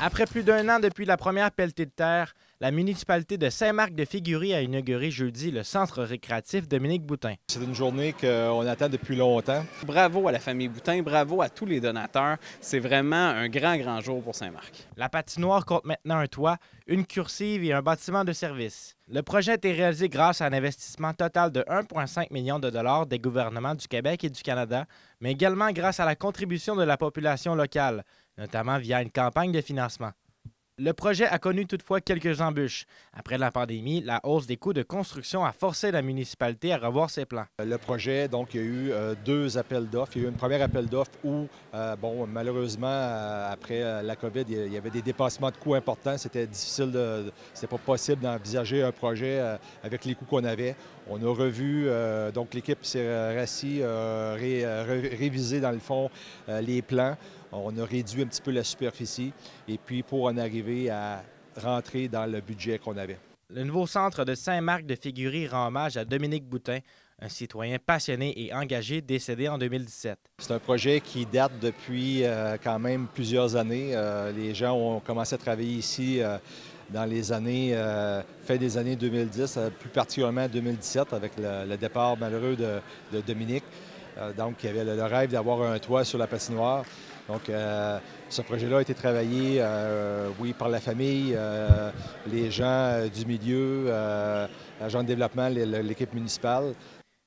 Après plus d'un an depuis la première pelletée de terre, la municipalité de Saint-Marc-de-Figuerie a inauguré jeudi le centre récréatif Dominique Boutin. C'est une journée qu'on attend depuis longtemps. Bravo à la famille Boutin, bravo à tous les donateurs. C'est vraiment un grand jour pour Saint-Marc. La patinoire compte maintenant un toit, une cursive et un bâtiment de service. Le projet a été réalisé grâce à un investissement total de 1,5 million de dollars des gouvernements du Québec et du Canada, mais également grâce à la contribution de la population locale, notamment via une campagne de financement. Le projet a connu toutefois quelques embûches. Après la pandémie, la hausse des coûts de construction a forcé la municipalité à revoir ses plans. Le projet, donc, il y a eu deux appels d'offres. Il y a eu un premier appel d'offres où, malheureusement, après la COVID, il y avait des dépassements de coûts importants. C'était difficile, c'était pas possible d'envisager un projet avec les coûts qu'on avait. On a revu, donc l'équipe s'est rassise, révisé dans le fond les plans. On a réduit un petit peu la superficie et puis pour en arriver à rentrer dans le budget qu'on avait. Le nouveau centre de Saint-Marc-de-Figuerie rend hommage à Dominique Boutin, un citoyen passionné et engagé décédé en 2017. C'est un projet qui date depuis quand même plusieurs années. Les gens ont commencé à travailler ici dans les années, fin des années 2010, plus particulièrement 2017 avec le départ malheureux de Dominique. Donc, il y avait le rêve d'avoir un toit sur la patinoire. Donc, ce projet-là a été travaillé, oui, par la famille, les gens du milieu, l'agent de développement, l'équipe municipale.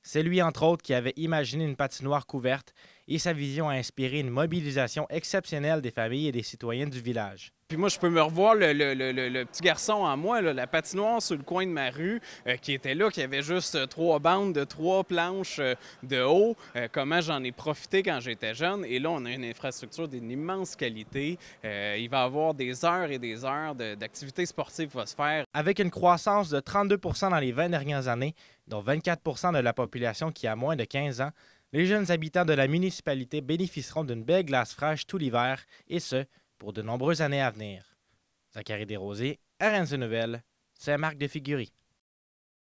C'est lui, entre autres, qui avait imaginé une patinoire couverte et sa vision a inspiré une mobilisation exceptionnelle des familles et des citoyens du village. Puis moi, je peux me revoir le petit garçon en moi, là, la patinoire sur le coin de ma rue, qui était là, qui avait juste 3 bandes de 3 planches de haut. Comment j'en ai profité quand j'étais jeune. Et là, on a une infrastructure d'une immense qualité. Il va y avoir des heures et des heures d'activités sportives qui vont se faire. Avec une croissance de 32 % dans les 20 dernières années, dont 24 % de la population qui a moins de 15 ans, les jeunes habitants de la municipalité bénéficieront d'une belle glace fraîche tout l'hiver, et ce, pour de nombreuses années à venir. Zachary Desrosiers, RNC Nouvelles, Saint-Marc-de-Figuerie.